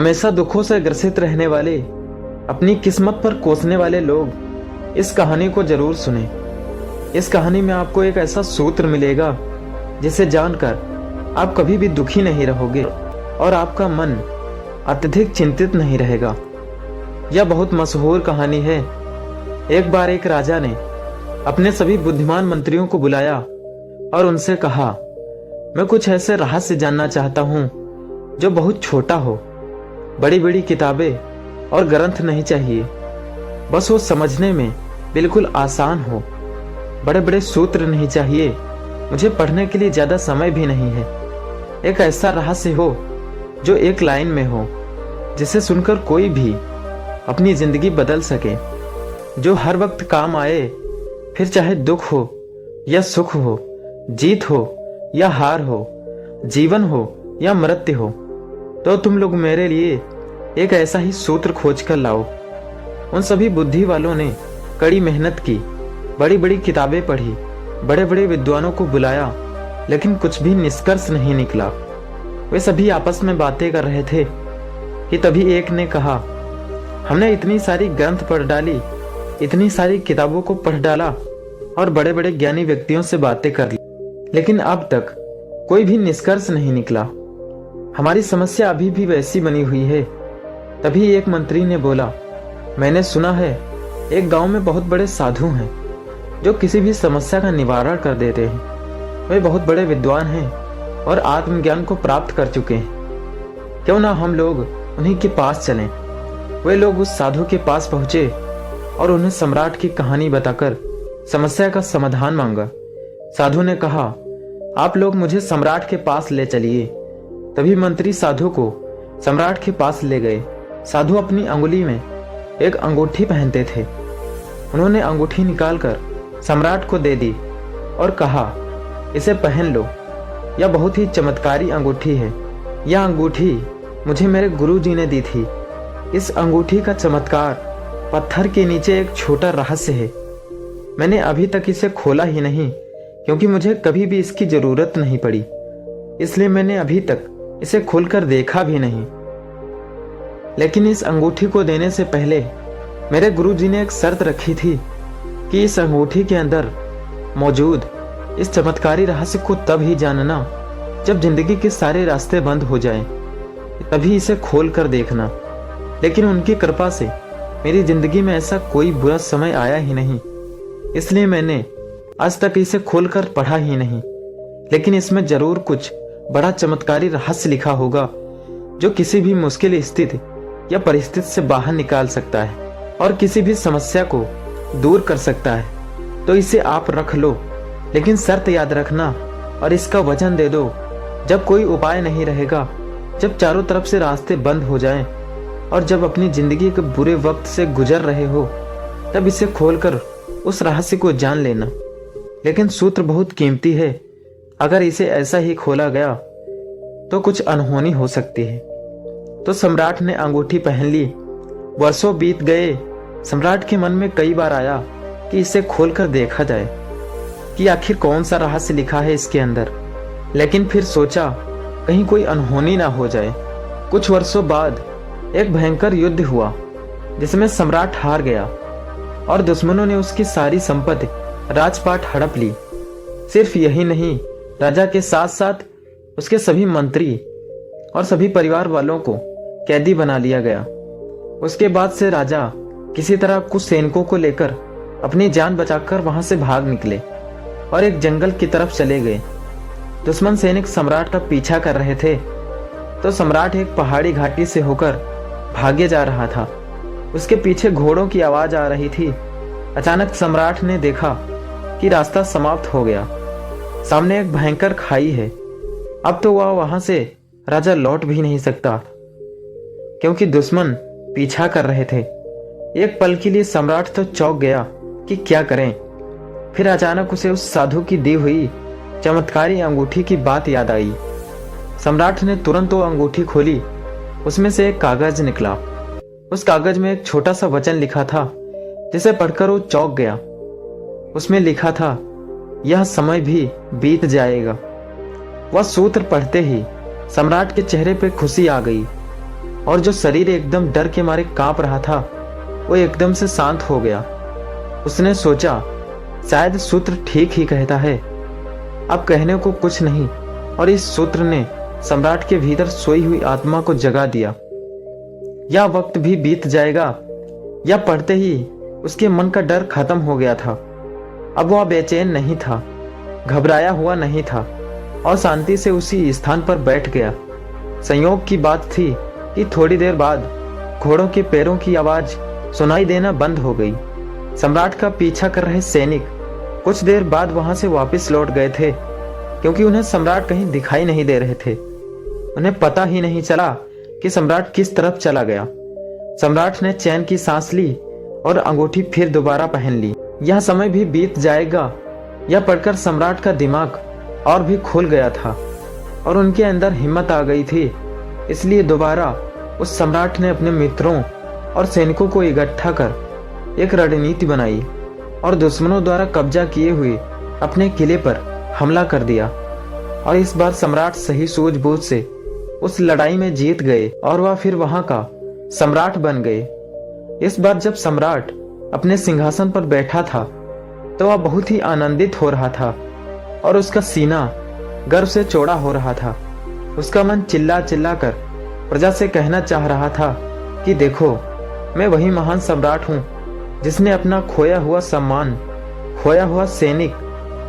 हमेशा दुखों से ग्रसित रहने वाले, अपनी किस्मत पर कोसने वाले लोग इस कहानी को जरूर सुने। इस कहानी में आपको एक ऐसा सूत्र मिलेगा जिसे जानकर आप कभी भी दुखी नहीं रहोगे और आपका मन अत्यधिक चिंतित नहीं रहेगा। यह बहुत मशहूर कहानी है। एक बार एक राजा ने अपने सभी बुद्धिमान मंत्रियों को बुलाया और उनसे कहा, मैं कुछ ऐसे रहस्य जानना चाहता हूं जो बहुत छोटा हो। बड़ी बड़ी किताबें और ग्रंथ नहीं चाहिए, बस वो समझने में बिल्कुल आसान हो। बड़े बड़े सूत्र नहीं चाहिए, मुझे पढ़ने के लिए ज्यादा समय भी नहीं है। एक ऐसा रहस्य हो जो एक लाइन में हो, जिसे सुनकर कोई भी अपनी जिंदगी बदल सके, जो हर वक्त काम आए, फिर चाहे दुख हो या सुख हो, जीत हो या हार हो, जीवन हो या मृत्यु हो। तो तुम लोग मेरे लिए एक ऐसा ही सूत्र खोज कर लाओ। उन सभी बुद्धि वालों ने कड़ी मेहनत की, बड़ी बड़ी किताबें पढ़ी, बड़े बड़े विद्वानों को बुलाया, लेकिन कुछ भी निष्कर्ष नहीं निकला। वे सभी आपस में बातें कर रहे थे कि तभी एक ने कहा, हमने इतनी सारी ग्रंथ पढ़ डाली, इतनी सारी किताबों को पढ़ डाला और बड़े बड़े ज्ञानी व्यक्तियों से बातें कर ली, लेकिन अब तक कोई भी निष्कर्ष नहीं निकला। हमारी समस्या अभी भी वैसी बनी हुई है। तभी एक मंत्री ने बोला, मैंने सुना है एक गांव में बहुत बड़े साधु हैं जो किसी भी समस्या का निवारण कर देते हैं। वे बहुत बड़े विद्वान हैं और आत्मज्ञान को प्राप्त कर चुके हैं। क्यों ना हम लोग उन्हीं के पास चलें। वे लोग उस साधु के पास पहुंचे और उन्हें सम्राट की कहानी बताकर समस्या का समाधान मांगा। साधु ने कहा, आप लोग मुझे सम्राट के पास ले चलिए। तभी मंत्री साधु को सम्राट के पास ले गए। साधु अपनी अंगुली में एक अंगूठी पहनते थे। उन्होंने अंगूठी निकालकर सम्राट को दे दी और कहा, इसे पहन लो, यह बहुत ही चमत्कारी अंगूठी है। यह अंगूठी मुझे मेरे गुरुजी ने दी थी। इस अंगूठी का चमत्कार पत्थर के नीचे एक छोटा रहस्य है। मैंने अभी तक इसे खोला ही नहीं, क्योंकि मुझे कभी भी इसकी जरूरत नहीं पड़ी, इसलिए मैंने अभी तक इसे खोलकर देखा भी नहीं। लेकिन इस अंगूठी को देने से पहले मेरे गुरुजी ने एक शर्त रखी थी कि इस अंगूठी के अंदर मौजूद इस चमत्कारी रहस्य को तब ही जानना जब जिंदगी के सारे रास्ते बंद हो जाएं, तभी इसे खोल कर देखना। लेकिन उनकी कृपा से मेरी जिंदगी में ऐसा कोई बुरा समय आया ही नहीं, इसलिए मैंने आज तक इसे खोलकर पढ़ा ही नहीं। लेकिन इसमें जरूर कुछ बड़ा चमत्कारी रहस्य लिखा होगा जो किसी भी मुश्किल स्थिति या परिस्थिति से बाहर निकाल सकता है और किसी भी समस्या को दूर कर सकता है। तो इसे आप रख लो, लेकिन शर्त याद रखना और इसका वजन दे दो। जब कोई उपाय नहीं रहेगा, जब चारों तरफ से रास्ते बंद हो जाएं और जब अपनी जिंदगी के बुरे वक्त से गुजर रहे हो, तब इसे खोलकर उस रहस्य को जान लेना। लेकिन सूत्र बहुत कीमती है। अगर इसे ऐसा ही खोला गया तो कुछ अनहोनी हो सकती है। तो सम्राट ने अंगूठी पहन ली। वर्षों बीत गए। सम्राट के मन में कई बार आया कि इसे खोलकर देखा जाए कि आखिर कौन सा रहस्य लिखा है इसके अंदर। लेकिन फिर सोचा कहीं कोई अनहोनी ना हो जाए। कुछ वर्षों बाद एक भयंकर युद्ध हुआ जिसमें सम्राट हार गया और दुश्मनों ने उसकी सारी संपत्ति, राजपाट हड़प ली। सिर्फ यही नहीं, राजा के साथ साथ उसके सभी मंत्री और सभी परिवार वालों को कैदी बना लिया गया। उसके बाद से राजा किसी तरह कुछ सैनिकों को लेकर अपनी जान बचाकर वहां से भाग निकले और एक जंगल की तरफ चले गए। दुश्मन सैनिक सम्राट का पीछा कर रहे थे, तो सम्राट एक पहाड़ी घाटी से होकर भागे जा रहा था। उसके पीछे घोड़ों की आवाज आ रही थी। अचानक सम्राट ने देखा कि रास्ता समाप्त हो गया। सामने एक भयंकर खाई है। अब तो वह वहां से राजा लौट भी नहीं सकता, क्योंकि दुश्मन पीछा कर रहे थे। एक पल के लिए सम्राट तो चौंक गया कि क्या करें। फिर अचानक उसे उस साधु की दी हुई चमत्कारी अंगूठी की बात याद आई। सम्राट ने तुरंत वो अंगूठी खोली। उसमें से एक कागज निकला। उस कागज में एक छोटा सा वचन लिखा था, जिसे पढ़कर वो चौंक गया। उसमें लिखा था, यह समय भी बीत जाएगा। वह सूत्र पढ़ते ही सम्राट के चेहरे पे खुशी आ गई। और जो शरीर एकदम डर के मारे कांप रहा था वो एकदम से शांत हो गया। उसने सोचा शायद सूत्र ठीक ही कहता है, अब कहने को कुछ नहीं। और इस सूत्र ने सम्राट के भीतर सोई हुई आत्मा को जगा दिया। यह वक्त भी बीत जाएगा, यह पढ़ते ही उसके मन का डर खत्म हो गया था। अब वह बेचैन नहीं था, घबराया हुआ नहीं था और शांति से उसी स्थान पर बैठ गया। संयोग की बात थी कि थोड़ी देर बाद घोड़ों के पैरों की आवाज सुनाई देना बंद हो गई। सम्राट का पीछा कर रहे सैनिक कुछ देर बाद वहां से वापस लौट गए थे, क्योंकि उन्हें सम्राट कहीं दिखाई नहीं दे रहे थे। उन्हें पता ही नहीं चला कि सम्राट किस तरफ चला गया। सम्राट ने चैन की सांस ली और अंगूठी फिर दोबारा पहन ली। यह समय भी बीत जाएगा, यह पढ़कर सम्राट का दिमाग और भी खुल गया था और उनके अंदर हिम्मत आ गई थी। इसलिए दोबारा उस सम्राट ने अपने मित्रों और सैनिकों को इकट्ठा कर एक रणनीति बनाई और दुश्मनों द्वारा कब्जा किए हुए अपने किले पर हमला कर दिया। और इस बार सम्राट सही सूझबूझ से उस लड़ाई में जीत गए और वह फिर वहां का सम्राट बन गए। इस बार जब सम्राट अपने सिंहासन पर बैठा था तो वह बहुत ही आनंदित हो रहा था और उसका सीना गर्व से चौड़ा हो रहा था। उसका मन चिल्ला चिल्ला कर प्रजा से कहना चाह रहा था कि देखो, मैं वही महान सम्राट हूँ जिसने अपना खोया हुआ सम्मान, खोया हुआ सैनिक,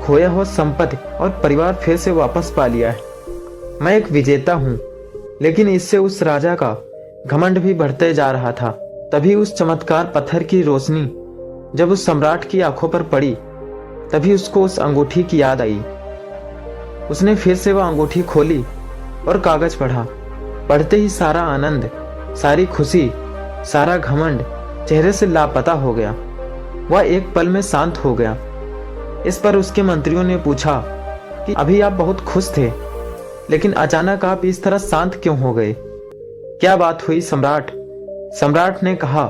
खोया हुआ संपत्ति और परिवार फिर से वापस पा लिया है। मैं एक विजेता हूँ। लेकिन इससे उस राजा का घमंड भी बढ़ते जा रहा था। तभी उस चमत्कार पत्थर की रोशनी जब उस सम्राट की आंखों पर पड़ी, तभी उसको उस अंगूठी की याद आई। उसने फिर से वह अंगूठी खोली और कागज पढ़ा। पढ़ते ही सारा आनंद, सारी खुशी, सारा घमंड चेहरे से लापता हो गया। वह एक पल में शांत हो गया। इस पर उसके मंत्रियों ने पूछा कि अभी आप बहुत खुश थे, लेकिन अचानक आप इस तरह शांत क्यों हो गए? क्या बात हुई सम्राट? सम्राट ने कहा,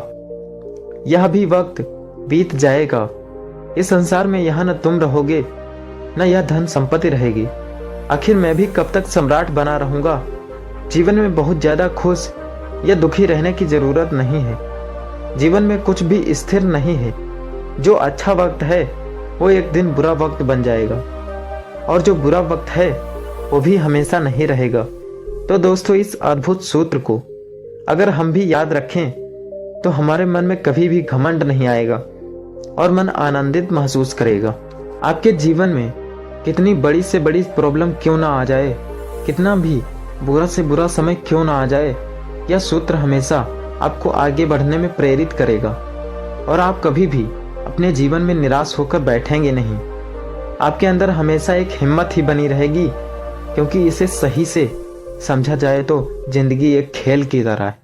यह भी वक्त बीत जाएगा। इस संसार में यहाँ न तुम रहोगे न यह धन संपत्ति रहेगी। आखिर मैं भी कब तक सम्राट बना रहूंगा? जीवन में बहुत ज्यादा खुश या दुखी रहने की जरूरत नहीं है। जीवन में कुछ भी स्थिर नहीं है। जो अच्छा वक्त है वो एक दिन बुरा वक्त बन जाएगा और जो बुरा वक्त है वो भी हमेशा नहीं रहेगा। तो दोस्तों, इस अद्भुत सूत्र को अगर हम भी याद रखें तो हमारे मन में कभी भी घमंड नहीं आएगा और मन आनंदित महसूस करेगा। आपके जीवन में कितनी बड़ी से बड़ी प्रॉब्लम क्यों ना आ जाए, कितना भी बुरा से बुरा समय क्यों ना आ जाए, यह सूत्र हमेशा आपको आगे बढ़ने में प्रेरित करेगा और आप कभी भी अपने जीवन में निराश होकर बैठेंगे नहीं। आपके अंदर हमेशा एक हिम्मत ही बनी रहेगी, क्योंकि इसे सही से समझा जाए तो जिंदगी एक खेल की तरह है।